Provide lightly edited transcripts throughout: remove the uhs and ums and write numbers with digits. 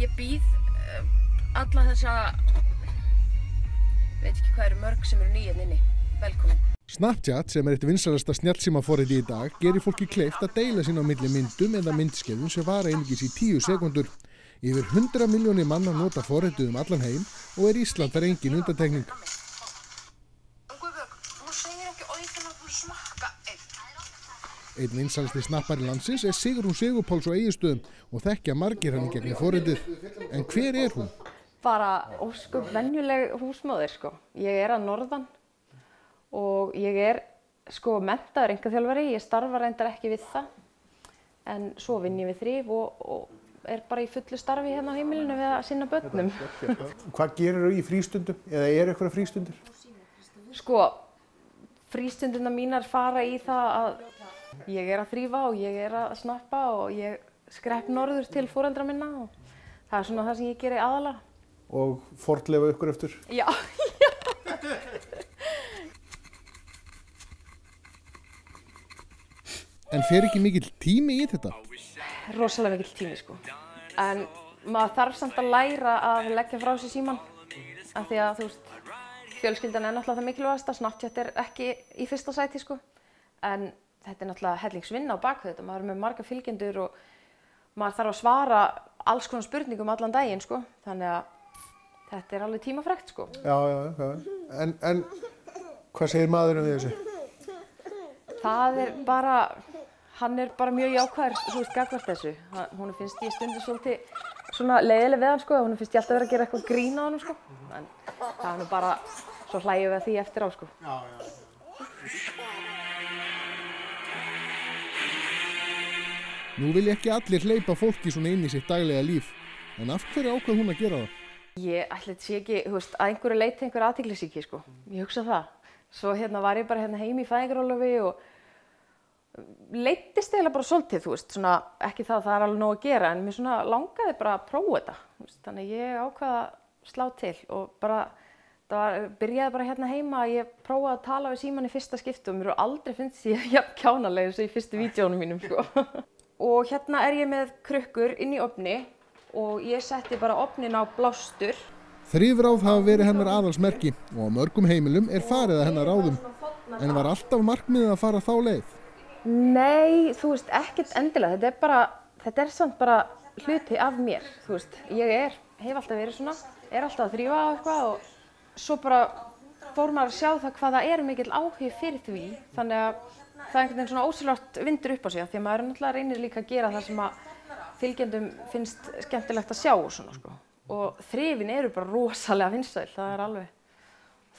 ég býð alla þessa, veit ekki hvað eru mörg sem eru nýjarn inni, velkomin. Snapchat, sem eitt vinsælasta snjallsímaforriti í dag, gerir fólki kleift að deila sín á milli myndum eða myndskeiðum sem vara einungis í 10 sekúndur. Yfir 100 milljónir manna nota forritið allan heim og Ísland þar engin undantekning. Einn vinsælasti snappari landsins Sigrún Sigurpáls á Egilsstöðum og þekkja margir hann í gegnum forritið. En hver hún? Bara ósköp venjuleg húsmóðir, sko. Ég að norðan og ég menntaður einkaþjálfari. Ég starfa reyndar ekki við það, en svo vinn ég við Þrif og bara í fullu starfi hérna á heimilinu við að sinna börnum. Hvað gerirðu í frístundum? Eða eitthvað frístundir? Sko, frístundina mínar fara í það að ég að þrífa og ég að snappa og ég skrepp norður til foreldra minna og það svona það sem ég geri aðalega. Og fornleifa ykkur eftir? Já. En fer ekki mikill tími í þetta? Rosalega mikill tími, sko. En maður þarf samt að læra að leggja frá sér símann. Af því að, fjölskyldan náttúrulega það mikilvægasta. Snapchat ekki í fyrsta sæti, sko. En þetta náttúrulega hellingsvinna á bakvið þetta. Maður með marga fylgjendur og maður þarf að svara alls konar spurningum allan daginn, sko. Þannig að þetta alveg tímafrekt, sko. Já. En hvað segir maðurinn við þessu? Það bara, hann bara mjög jákvæður, gagnvart þessu. Hún finnst ég stundum svolítið svona leiðileg við hann, sko. Hún finnst ég alltaf vera að gera eitthvað grín á hann, sko. En það bara, svo hlægjum við að því eftir á, sko. Já. Nú vil ekki allir hleypa fólki svona inn í sitt daglega líf. En af hverju ákvað hún að gera það? Ég ætli þetta sé ekki, að einhverju leiti einhver athyglisíki, sko. Ég hugsa það. Svo var ég bara heim í fæðingarorlofi og leiddist eiginlega bara svolítið, svona ekki það að það alveg nóg að gera, en mér svona langaði bara að prófa þetta. Þannig ég ákvað að slá til og bara, byrjaði bara heima að ég prófaði að tala við símann í fyrsta skipti og mér aldrei finnst ég jafn kjánaleg eins og í fyrstu vídeónum mínum, sko. Og ég með krukkur inn í ofni og ég setti bara ofnin á blástur. Þrifráð hafa verið hennar aðalsmerki og á mörgum heimilum farið að hennar ráðum. En var alltaf markmiðið að fara þá leið? Nei, ekkert endilega. Þetta samt bara hluti af mér, Ég hef alltaf verið svona, alltaf að þrífa á eitthvað og svo bara fór maður að sjá það hvað það mikill áhugi fyrir því. Þannig að það einhvern veginn svona ósjálfrátt vindur upp á sig því að maður náttúrulega reynir líka að gera það sem að fylgjendum finnst skemmtilegt að sjá og svona, sko. Og þrifin bara rosalega vinsæl, það alveg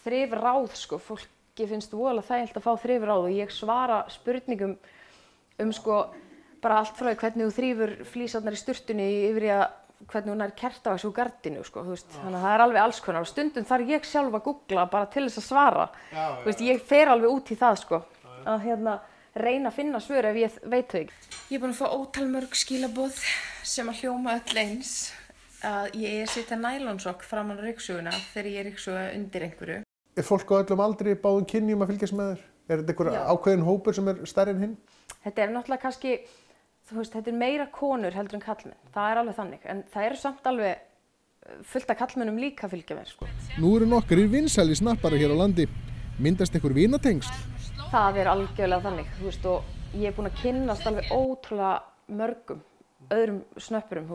þrifráð, sko. Fólki finnst voðalega þægilegt að fá þrifráð og ég svara spurningum bara allt frá því hvernig þú þrífur flísarnar í sturtunni yfir í að hvernig hún kertavax úr gardínu, sko, Þannig að það alveg alls konar og stundum þarf ég sjálf að googla bara til þess að svara. Ég fer alveg út í það, sko, að reyna að finna svör ef ég veit þau ekki. Ég búin að fá ótal mörg skilaboð sem að hljóma öll eins að ég setja nælonsokk framan á ryksugguna þegar ég ryksuga undir einhverju. Fólk á öllum aldri báðum kynjum að fylgjast með þér? Þetta einhver ákveðin hópur sem stærri en hinn? Þetta náttúrulega kannski, þetta meira konur heldur en kallmenn. Það alveg þannig, en það samt alveg fullt af kallmennum líka að fylgja mér, sko. Nú nokkrir vinsæli snappara hér á landi. Myndast einhver vinatengsl? Það algjörlega þannig, og ég búin að kynnast alveg ótrúlega mörgum öðrum snöppurum,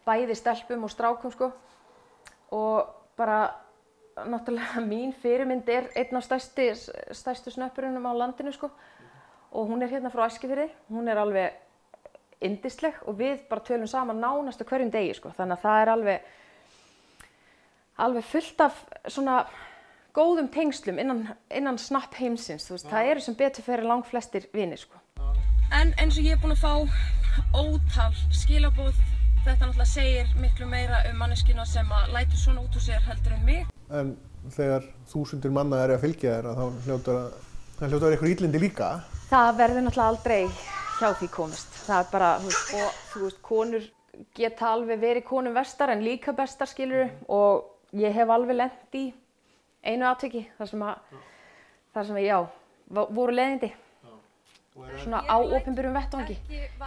bæði stelpum og strákum, sko. Og bara, náttúrulega mín fyrirmynd einn af stærstu snöppurunum á landinu, sko. Og hún hérna frá Eskifirði, hún alveg yndisleg og við bara tölum saman nánast á hverjum degi, sko. Þannig að það alveg fullt af svona góðum tengslum innan snapp heimsins, það sem betur fyrir langflestir vinir, sko. En eins og ég búin að fá ótal skilaboð, þetta náttúrulega segir miklu meira manneskjuna sem að lætur svona út úr sér heldur en mig. En þegar þúsundir manna að fylgja þér, þá hljóta að vera eitthvað illindi líka? Það verður náttúrulega aldrei hjá því komist. Það bara, og konur geta alveg verið konum verstar en líka bestar, skilurðu, og ég hef alveg lent í einu atviki þar sem voru leiðindi svona á opinberum vettvangi.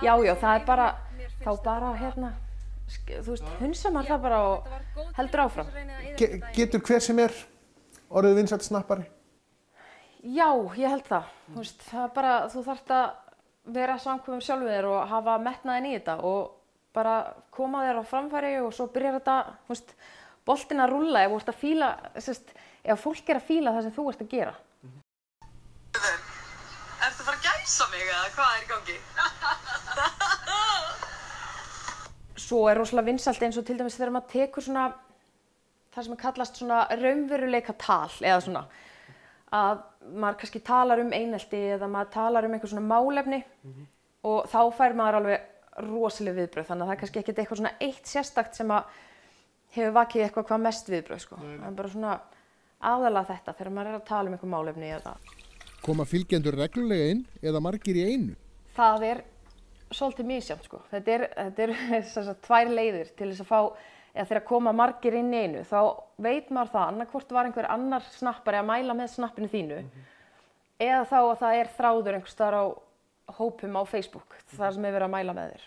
Já, það bara þá bara þú veist, hunsa maður það bara og heldur áfram. Getur hver sem orðið vinsæll snappari? Já, ég held það. Þú veist, það er bara, þú þarft að vera samkvæmur sjálfur þér og hafa metnaðinn í þetta og bara koma þér á framfæri og svo byrjar þetta, þú veist, boltinn að rúlla ef þú ert að fíla, ef fólk er að fíla það sem þú ert að gera. Ertu að fara að gæsa mig eða hvað er í gangi? Svo er rosalega vinsælt eins og til dæmis þegar maður tekur svona það sem kallast svona raunveruleika tal eða svona að maður kannski talar einelti eða maður talar einhver svona málefni og þá fær maður alveg rosaleg viðbrögð þannig að það er kannski ekkert eitthvað svona eitt sérstakt sem að hefur vakið eitthvað hvað mest viðbrögð sko. Það er bara svona aðalega þetta þegar maður er að tala einhver málefni eða. Koma fylgjendur reglulega inn eða margir í einu? Það er svolítið misjafnt sko. Þetta er tvær leiðir til þess að fá, eða þegar koma margir inn í einu, þá veit maður það annarkvort var einhver annar snappari að mæla með snappinu þínu eða þá að það er þráður einhvers staðar á hópum á Facebook, þar sem er verið að mæla með þér.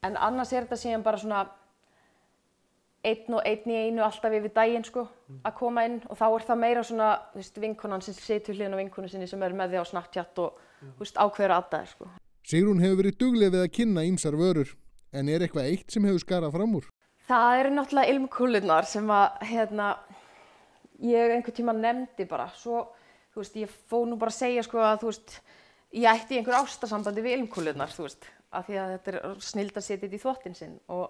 En annars er þetta síðan bara svona einn og einn í einu alltaf yfir daginn sko, að koma inn og þá er það meira svona, þú veist, vinkonan sem situr hliðin á vinkonu sinni sem er með því á Snapchat og þú veist, ákveður að adda þér sko. Sigrún hefur verið dugleg við að kynna ýmsar vörur, en er eitthvað eitt sem hefur skarað fram úr? Það eru náttúrulega ilmkúlurnar sem að, ég einhvern tíma nefndi bara, svo, þú veist, ég fór nú bara að segja sko að, þú veist, ég ætti í einhver ástarsambandi við ilmkúlurnar, þú veist, af því að þetta er snilld að setja þetta í þvottinn sinn og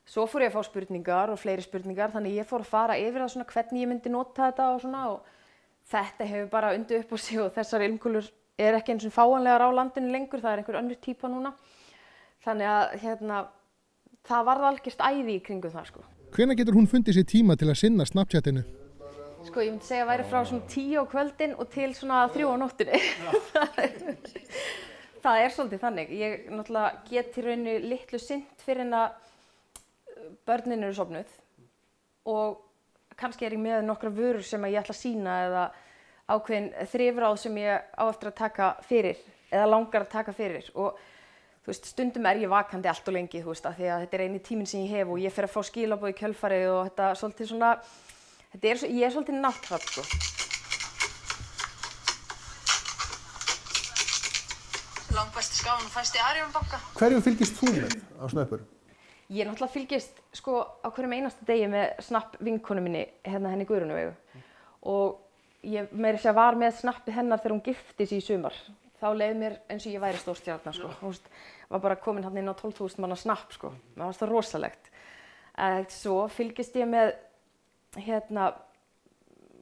svo fór ég að fá spurningar og fleiri spurningar, þannig ég fór að fara yfir það svona hvernig ég myndi nota þetta og svona og þetta hefur bara undið upp á sig og þessar ilmkúlur er ekki eins og fáanlegar á landinu lengur, það er einhver önnur típa núna. Þannig að það varð algjört æði í kringum það sko. Hvenær getur hún fundið sér tíma til að sinna Snapchatinu? Sko ég myndi segja að væri frá svona 10 á kvöldin og til svona 3 á nóttinni. Það er svolítið þannig. Ég náttúrulega get í rauninu litlu sinnt fyrir en að börnin eru sofnuð og kannski er ég með nokkra vörur sem ég ætla að sýna eða ákveðin þrifráð sem ég á eftir að taka fyrir eða langar að taka fyrir og þú veist, stundum er ég vakandi allt og lengi, þú veist, af því að þetta er eini tíminn sem ég hef og ég fer að fá skilaboð í kjölfarið og þetta svolítið svona, ég er svolítið náttúrulega, sko. Langbæsti skáin og fæsti Arion banka. Hverju fylgist þú með á Snapper? Ég náttúrulega fylgist, sko, á hverjum einasta degi með Snap vinkonu minni, henni Guðrúnu og ég meira að segja var með snappið hennar þegar hún gifti sig í sumar. Þá leið mér eins og ég væri stórstjarna, sko. Þú veist, var bara komin hann inn á 12.000 manna snapp, sko. Það var það rosalegt. Svo fylgist ég með,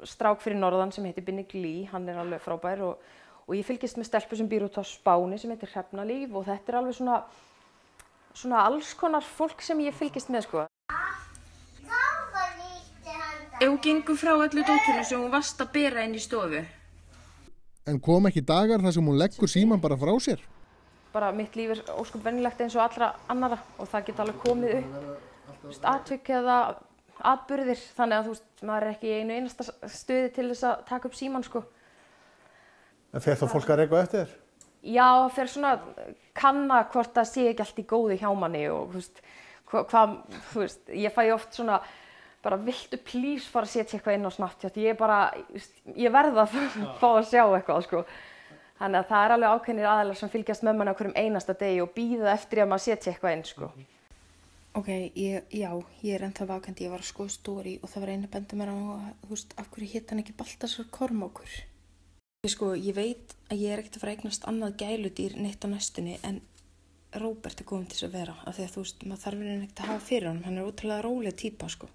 strák fyrir norðan sem heitir Binni Glí, hann er alveg frábær og ég fylgist með stelpu sem býr út á Spáni sem heitir Hrefnalíf og þetta er alveg svona alls konar fólk sem ég fylgist með, sko. Ef hún gengur frá öllu dótinu sem hún varst að bera inn í stofu. En kom ekki dagar þar sem hún leggur síman bara frá sér? Bara mitt líf er ósköp venjulegt eins og allra annara og það geta alveg komið upp atvik eða atburðir þannig að þú veist, maður er ekki í einu einasta stöði til þess að taka upp síman, sko. En fer þá fólk að reka eftir þér? Já, það fer svona kanna hvort það sé ekki allt í góðu hjá manni og þú veist, ég fæ oft svona bara viltu please fara að setja eitthvað inn á Snapchat, ég verða að fá að sjá eitthvað, sko. Þannig að það er alveg ákveðnir aðilar sem fylgjast með manni á hverjum einasta degi og bíða eftir að maður setja eitthvað inn, sko. Ok, ég er ennþá vakandi, ég var að skoða story og það var einu að benda mér á að, þú veist, af hverju hét hann ekki Baltasar Kormákur? Sko, ég veit að ég er ekkert að fara að eignast annað gæludýr neitt á næstunni en Róbert er komin til þess að vera af því að þú veist, maður þarf ekkert að hafa fyrir honum, hann er ótrúlega róleg týpa, sko.